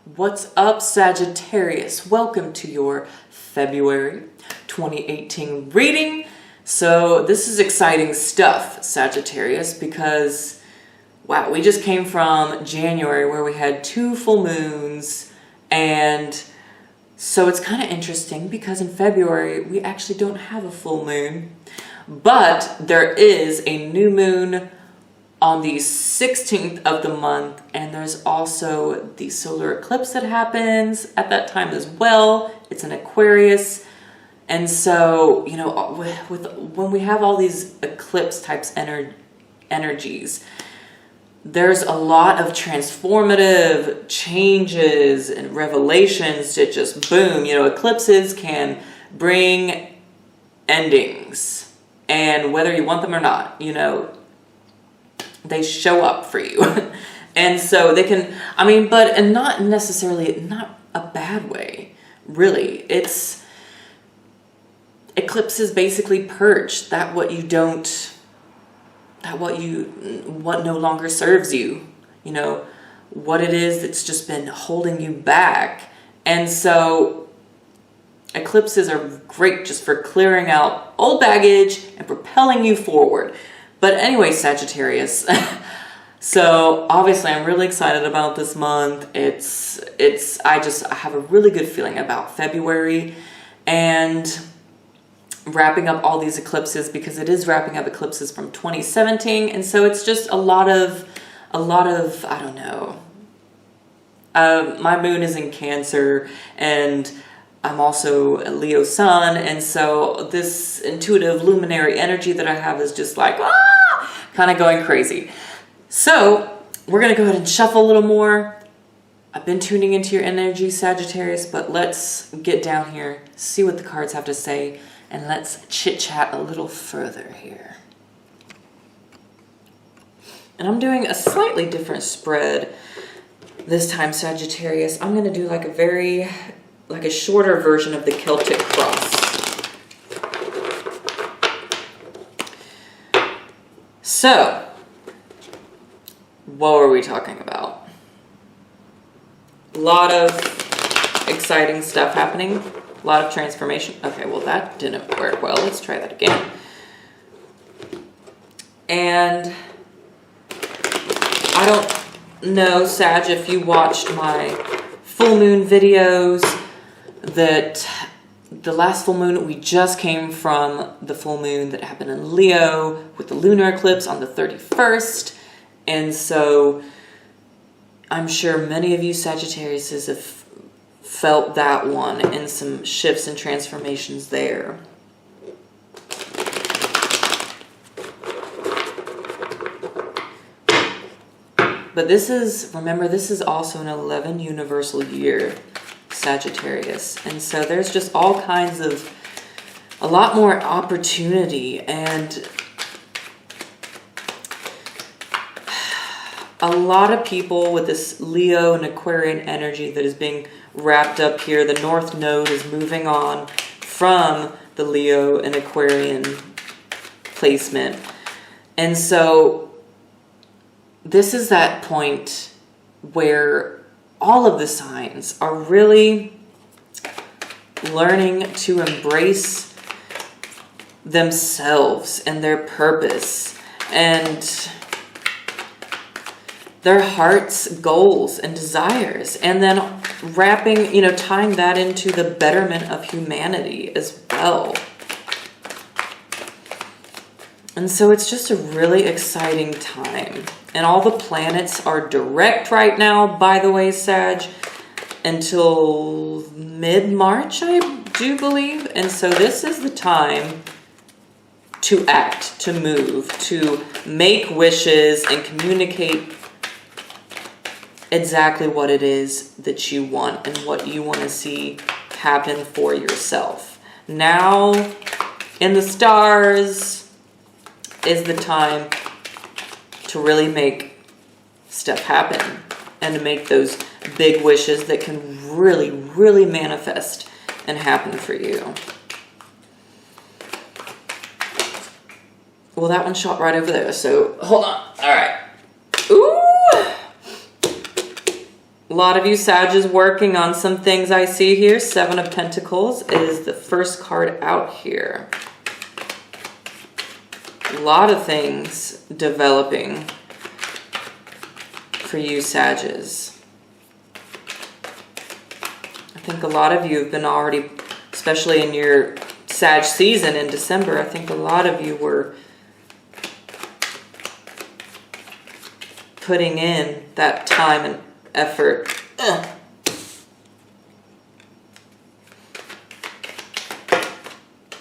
What's up, Sagittarius? Welcome to your February 2018 reading. So this is exciting stuff, Sagittarius, because wow, we just came from January where we had 2 full moons, and so it's kind of interesting because in February we actually don't have a full moon, but there is a new moon on the 16th of the month, and there's also the solar eclipse that happens at that time as well. It's an Aquarius. And so, you know, when we have all these eclipse types energies, there's a lot of transformative changes and revelations that just boom. You know, eclipses can bring endings, and whether you want them or not, you know, they show up for you. And so they can, I mean, but, and not necessarily, not a bad way, really. It's, eclipses basically purge that what you don't, what no longer serves you, you know, what it is that's just been holding you back. And so eclipses are great just for clearing out old baggage and propelling you forward. But anyway, Sagittarius, so obviously I'm really excited about this month. I have a really good feeling about February and wrapping up all these eclipses, because it is wrapping up eclipses from 2017. And so it's just a lot of, I don't know. My moon is in Cancer, and I'm also a Leo sun, and so this intuitive luminary energy that I have is just like, kind of going crazy. So we're going to go ahead and shuffle a little more. I've been tuning into your energy, Sagittarius, but let's get down here, see what the cards have to say, and let's chit-chat a little further here. And I'm doing a slightly different spread this time, Sagittarius. I'm going to do like a shorter version of the Celtic cross. So, what were we talking about? A lot of exciting stuff happening. A lot of transformation. Okay, well that didn't work well. Let's try that again. And I don't know, Sag, if you watched my full moon videos, that the last full moon, we just came from the full moon that happened in Leo with the lunar eclipse on the 31st. And so I'm sure many of you Sagittarius have felt that one, and some shifts and transformations there. But this is, remember, this is also an 11 universal year, Sagittarius. And so there's just all kinds of, a lot more opportunity, and a lot of people with this Leo and Aquarian energy that is being wrapped up here. The North Node is moving on from the Leo and Aquarian placement. And so this is that point where all of the signs are really learning to embrace themselves and their purpose and their heart's goals and desires, and then wrapping, you know, tying that into the betterment of humanity as well. And so it's just a really exciting time. And all the planets are direct right now, by the way, Sag, until mid-March, I do believe. And so this is the time to act, to move, to make wishes and communicate exactly what it is that you want and what you want to see happen for yourself. Now, in the stars, is the time to really make stuff happen and to make those big wishes that can really, really manifest and happen for you. Well, that one shot right over there, so hold on. All right. Ooh! A lot of you Sag is working on some things I see here. 7 of Pentacles is the first card out here. A lot of things developing for you Sages. I think a lot of you have been already, especially in your Sag season in December, I think a lot of you were putting in that time and effort. Ugh.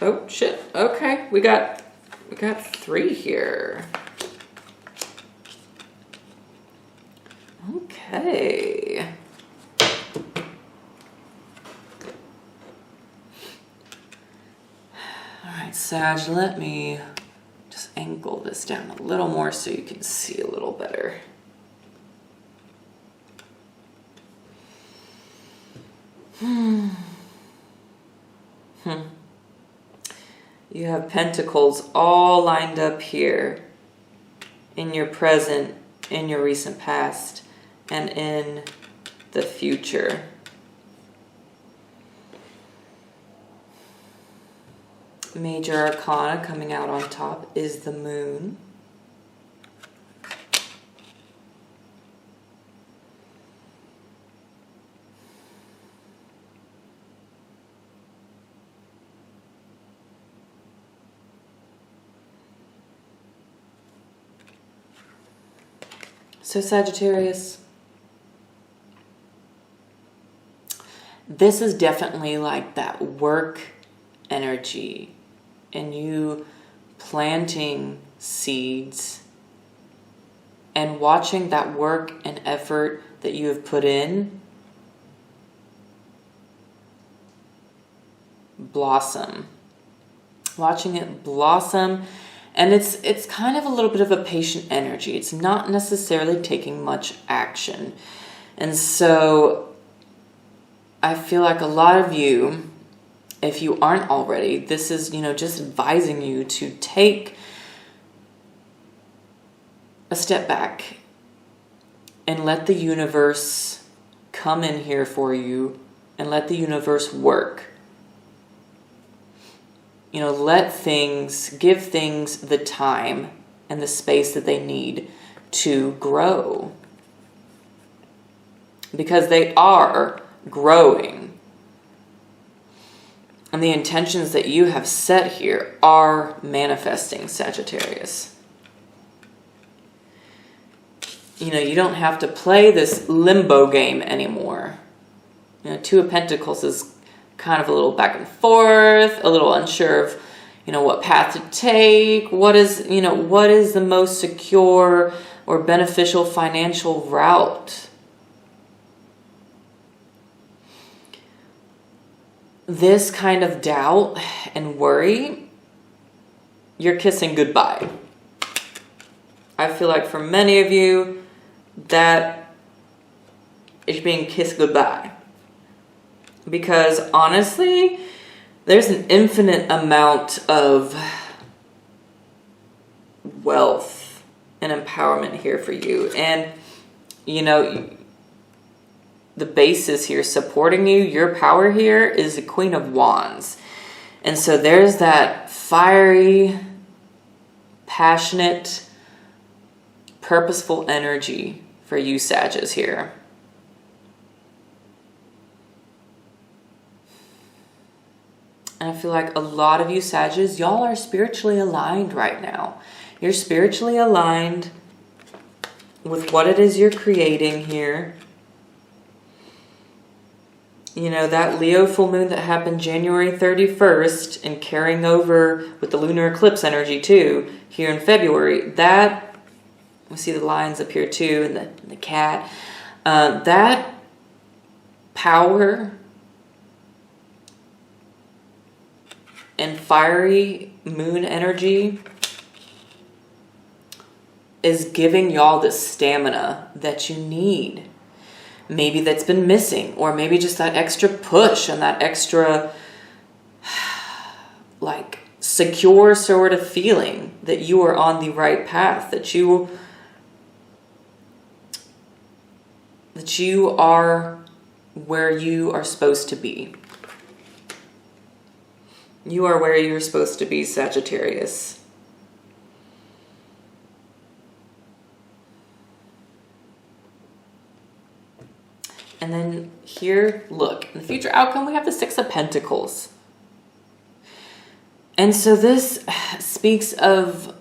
Oh shit. Okay, we got 3 here. Okay. All right, Sag, let me just angle this down a little more so you can see a little better. You have Pentacles all lined up here in your present, in your recent past, and in the future. Major Arcana coming out on top is the Moon. So Sagittarius, this is definitely like that work energy and you planting seeds and watching that work and effort that you have put in blossom. Watching it blossom. And it's kind of a little bit of a patient energy. It's not necessarily taking much action. And so I feel like a lot of you, if you aren't already, this is, just advising you to take a step back and let the universe come in here for you and let the universe work. Give things the time and the space that they need to grow. Because they are growing. And the intentions that you have set here are manifesting, Sagittarius. You don't have to play this limbo game anymore. 2 of Pentacles is kind of a little back and forth, a little unsure of, what path to take, what is the most secure or beneficial financial route. This kind of doubt and worry, you're kissing goodbye. I feel like for many of you, that is being kissed goodbye. Because honestly, there's an infinite amount of wealth and empowerment here for you. And, the basis here supporting you, your power here is the Queen of Wands. And so there's that fiery, passionate, purposeful energy for you Sages here. And I feel like a lot of you Sages, y'all are spiritually aligned right now. You're spiritually aligned with what it is you're creating here. That Leo full moon that happened January 31st and carrying over with the lunar eclipse energy too, here in February, that, we see the lions up here too, and the cat. That power and fiery moon energy is giving y'all the stamina that you need. Maybe that's been missing, or maybe just that extra push and that extra secure sort of feeling that you are on the right path, that that you are where you are supposed to be. You are where you're supposed to be, Sagittarius. And then here, look, in the future outcome, we have the Six of Pentacles. And so this speaks of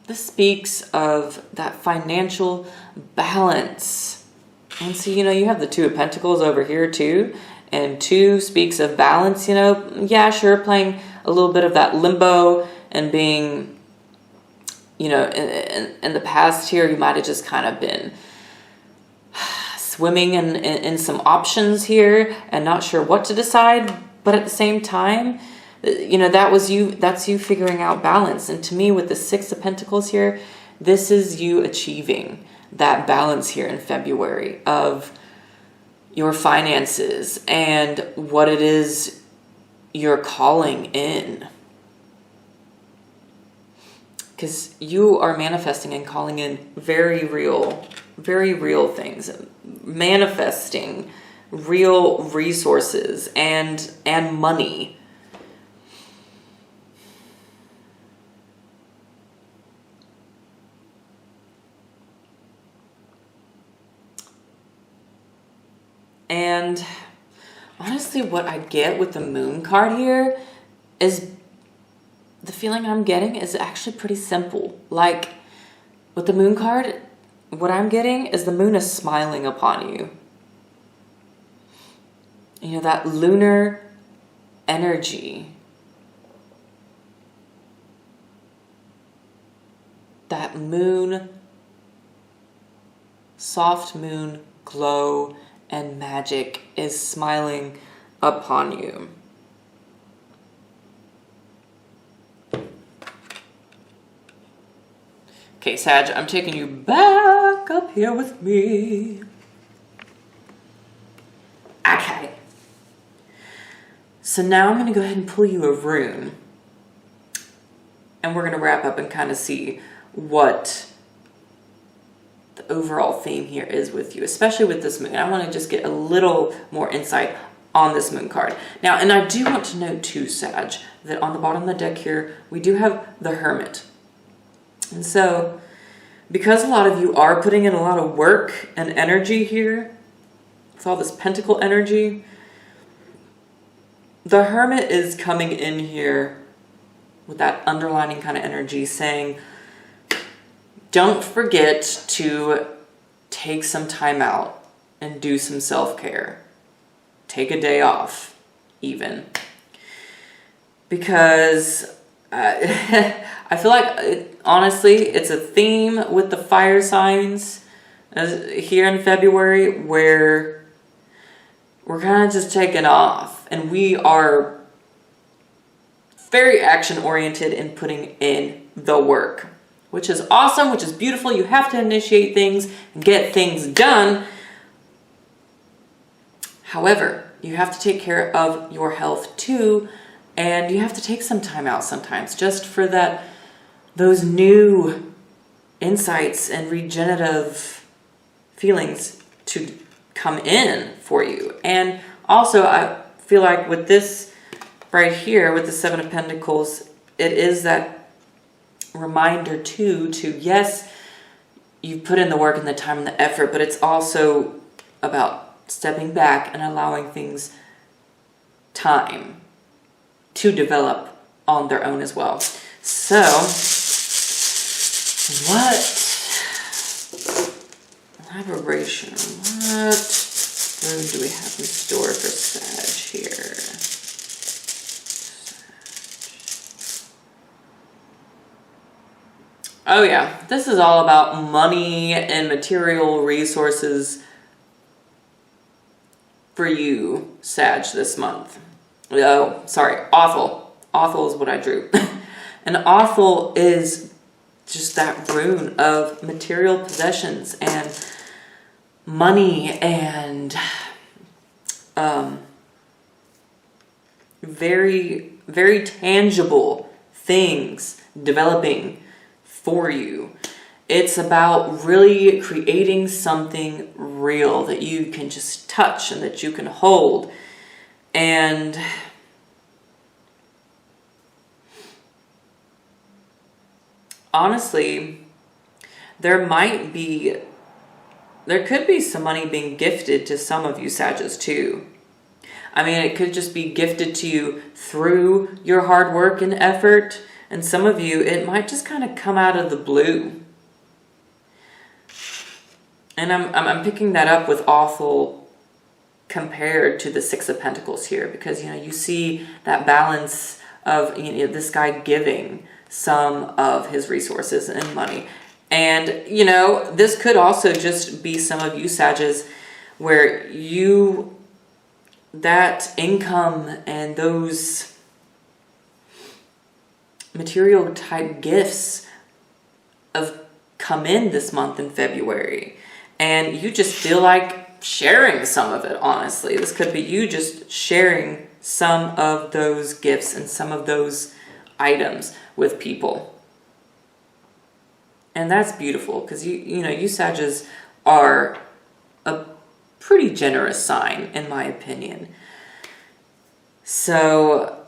that financial balance. And so, you have the Two of Pentacles over here too. And 2 speaks of balance, Yeah, sure, playing a little bit of that limbo and being, in the past here, you might have just kind of been swimming in some options here and not sure what to decide. But at the same time, that's you figuring out balance. And to me, with the Six of Pentacles here, this is you achieving that balance here in February of your finances and what it is you're calling in. Because you are manifesting and calling in very real things. Manifesting real resources and money. And honestly, what I get with the Moon card here is the feeling I'm getting is actually pretty simple. Like with the Moon card, what I'm getting is the Moon is smiling upon you. That lunar energy. That moon, soft moon glow and magic is smiling upon you. Okay, Sag, I'm taking you back up here with me. Okay. So now I'm going to go ahead and pull you a rune. And we're going to wrap up and kind of see what the overall theme here is with you, especially with this moon. I want to just get a little more insight on this moon card. Now, and I do want to note too, Sag, that on the bottom of the deck here, we do have the Hermit. And so, because a lot of you are putting in a lot of work and energy here, with all this pentacle energy, the Hermit is coming in here with that underlining kind of energy saying, don't forget to take some time out and do some self-care. Take a day off, even. Because I feel like, honestly, it's a theme with the fire signs here in February where we're kind of just taking off. And we are very action-oriented in putting in the work, which is awesome, which is beautiful. You have to initiate things and get things done. However, you have to take care of your health too, and you have to take some time out sometimes just for those new insights and regenerative feelings to come in for you. And also, I feel like with this right here, with the Seven of Pentacles, it is that reminder too to, yes, you put in the work and the time and the effort, but it's also about stepping back and allowing things time to develop on their own as well. So, what elaboration, what room do we have in store for Sag here? Oh yeah, this is all about money and material resources for you, Sag, this month. Oh, sorry, awful. Awful is what I drew. And awful is just that rune of material possessions and money and very, very tangible things developing for you. It's about really creating something real that you can just touch and that you can hold. And honestly, there could be some money being gifted to some of you Sagittarius too. I mean, it could just be gifted to you through your hard work and effort. And some of you, it might just kind of come out of the blue. And I'm picking that up with awful compared to the Six of Pentacles here, because, you know, you see that balance of, you know, this guy giving some of his resources and money. And, you know, this could also just be some of you Sagittarius where that income and those material type gifts have come in this month in February. And you just feel like sharing some of it, honestly. This could be you just sharing some of those gifts and some of those items with people. And that's beautiful, because you know, you Sagittarius are a pretty generous sign, in my opinion. So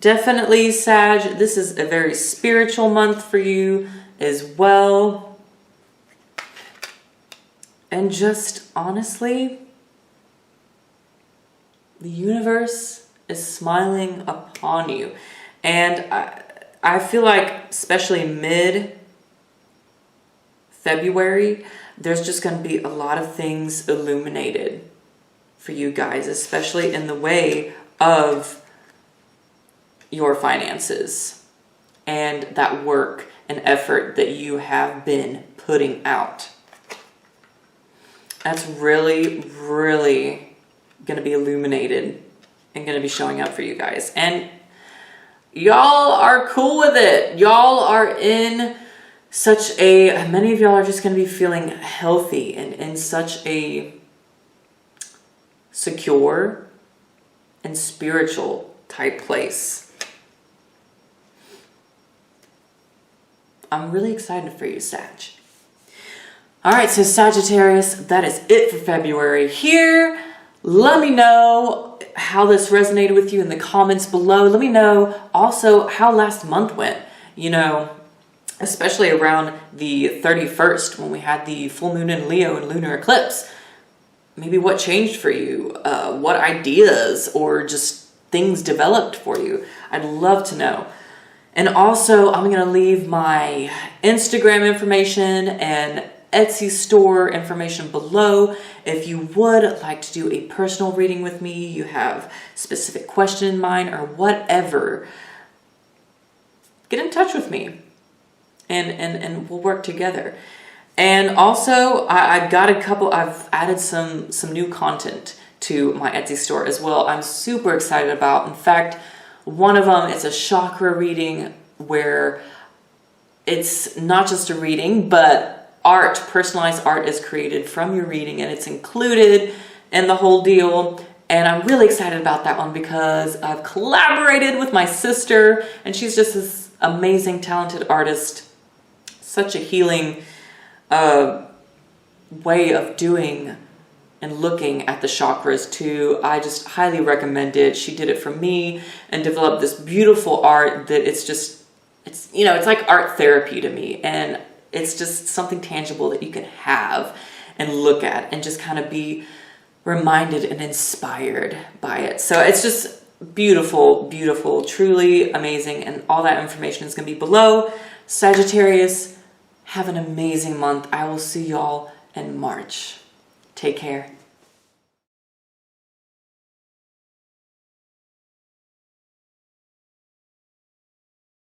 definitely, Sag, this is a very spiritual month for you as well. And just honestly, the universe is smiling upon you. And I feel like, especially mid-February, there's just going to be a lot of things illuminated for you guys, especially in the way of your finances and that work and effort that you have been putting out. That's really, really going to be illuminated and going to be showing up for you guys. And y'all are cool with it. Y'all are in many of y'all are just going to be feeling healthy and in such a secure and spiritual type place. I'm really excited for you, Sag. All right, so Sagittarius, that is it for February here. Let me know how this resonated with you in the comments below. Let me know also how last month went, you know, especially around the 31st when we had the full moon in Leo and lunar eclipse. Maybe what changed for you, what ideas or just things developed for you. I'd love to know. And also, I'm going to leave my Instagram information and Etsy store information below. If you would like to do a personal reading with me, you have a specific question in mind or whatever, get in touch with me and we'll work together. And also, I've added some new content to my Etsy store as well. I'm super excited about. In fact, one of them is a chakra reading where it's not just a reading, but personalized art is created from your reading, and it's included in the whole deal. And I'm really excited about that one because I've collaborated with my sister, and she's just this amazing, talented artist. Such a healing way of doing and looking at the chakras too. I just highly recommend it. She did it for me and developed this beautiful art that it's like art therapy to me. And it's just something tangible that you can have and look at and just kind of be reminded and inspired by it. So it's just beautiful, beautiful, truly amazing. And all that information is going to be below. Sagittarius, have an amazing month. I will see y'all in March. Take care.